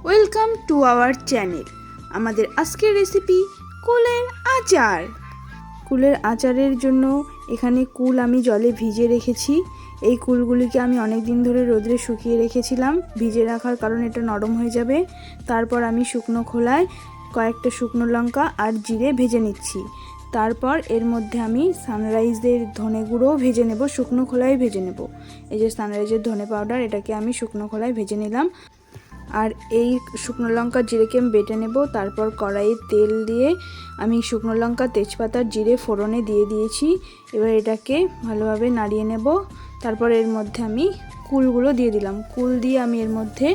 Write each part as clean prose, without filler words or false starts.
Welcome to our channel. আমাদের আজকের recipe কুলের আচার। কুলের আচারের জন্য এখানে কুল আমি জলে ভিজে রেখেছি। এই কুলগুলিকে আমি অনেক দিন ধরে রোদে শুকিয়ে রেখেছিলাম। ভিজে রাখার কারণে এটা নরম হয়ে যাবে। তারপর আমি শুকনো খোলায় কয়েকটা শুকনো লঙ্কা আর জিরে ভেজে নিচ্ছি। তারপর এর মধ্যে আমি সানরাইজের ধনে গুঁড়োও ভেজে নেব, শুকনো খোলায় ভেজে নেব। এই যে সানরাইজের ধনে পাউডার, এটাকে আমি শুকনো খোলায় ভেজে নিলাম। আর এই শুকনো লঙ্কা জিরেকে আমি বেটে নেব। তারপর কড়াইয়ে তেল দিয়ে আমি শুকনো লঙ্কা, তেজপাতা, জিরে ফোড়নে দিয়ে দিয়েছি। এবার এটাকে ভালোভাবে নাড়িয়ে নেব। তারপর এর মধ্যে আমি কুলগুলো দিয়ে দিলাম। কুল দিয়ে আমি এর মধ্যে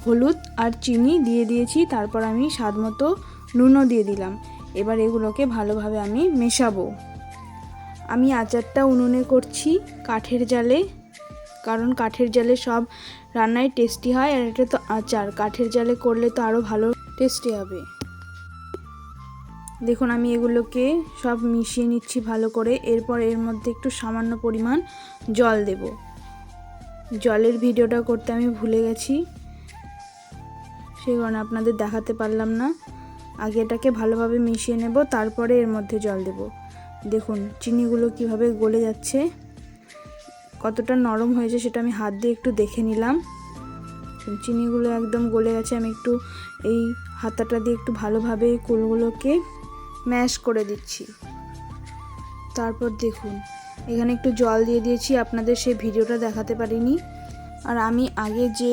হলুদ আর চিনি দিয়ে দিয়েছি। তারপর আমি স্বাদ মতো নুনও দিয়ে দিলাম। এবার এগুলোকে ভালোভাবে আমি মেশাবো। আমি আচারটা উনুনে করছি, কাঠের জালে, কারণ কাঠের জালে সব রান্নাই টেস্টি হয়। আর এটা তো আচার, কাঠের জালে করলে তো আরও ভালো টেস্টি হবে। দেখুন আমি এগুলোকে সব মিশিয়ে নিচ্ছি ভালো করে। এরপর এর মধ্যে একটু সামান্য পরিমাণ জল দেব। জলের ভিডিওটা করতে আমি ভুলে গেছি, সেই কারণে আপনাদের দেখাতে পারলাম না। আগে এটাকে ভালোভাবে মিশিয়ে নেব, তারপরে এর মধ্যে জল দেব। দেখুন চিনিগুলো কিভাবে গলে যাচ্ছে, কতটা নরম হয়েছে সেটা আমি হাত দিয়ে একটু দেখে নিলাম। চিনিগুলো একদম গলে গেছে। আমি একটু এই হাতাটা দিয়ে একটু ভালোভাবে কুলগুলোকে ম্যাশ করে দিচ্ছি। তারপর দেখুন এখানে একটু জল দিয়ে দিয়েছি, আপনাদের সেই ভিডিওটা দেখাতে পারিনি। আর আমি আগে যে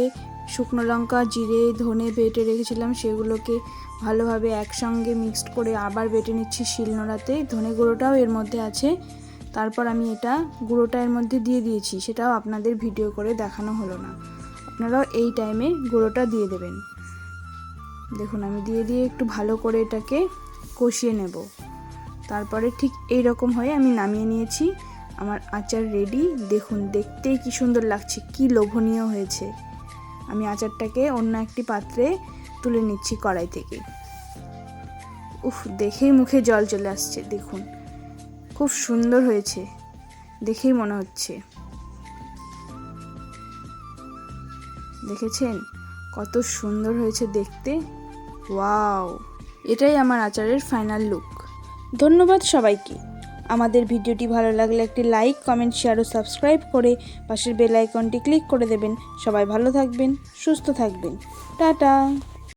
শুকনো লঙ্কা, জিরে, ধনে বেটে রেখেছিলাম সেগুলোকে ভালোভাবে একসঙ্গে মিক্সড করে আবার বেটে নিচ্ছি শিলনোড়াতে। ধনে গুঁড়োটাও এর মধ্যে আছে। তারপর আমি এটা গুঁড়োটা এর মধ্যে দিয়ে দিয়েছি, সেটাও আপনাদের ভিডিও করে দেখানো হলো না। আপনারাও এই টাইমে গুঁড়োটা দিয়ে দেবেন। দেখুন আমি দিয়ে একটু ভালো করে এটাকে কষিয়ে নেব। তারপরে ঠিক এই রকম হয়ে আমি নামিয়ে নিয়েছি। আমার আচার রেডি। দেখুন দেখতেই কি সুন্দর লাগছে, কি লোভনীয় হয়েছে। আমি আচারটাকে অন্য একটি পাত্রে তুলে নিচ্ছি কড়াই থেকে। উফ, দেখেই মুখে জল চলে আসছে। দেখুন খুব সুন্দর হয়েছে, দেখেই মনে হচ্ছে। দেখেছেন কত সুন্দর হয়েছে দেখতে। ওয়াও, এটাই আমার আচারের ফাইনাল লুক। ধন্যবাদ সবাইকে। আমাদের ভিডিওটি ভালো লাগলে একটি লাইক, কমেন্ট, শেয়ার ও সাবস্ক্রাইব করে পাশের বেল আইকনটি ক্লিক করে দেবেন। সবাই ভালো থাকবেন, সুস্থ থাকবেন। টাটা।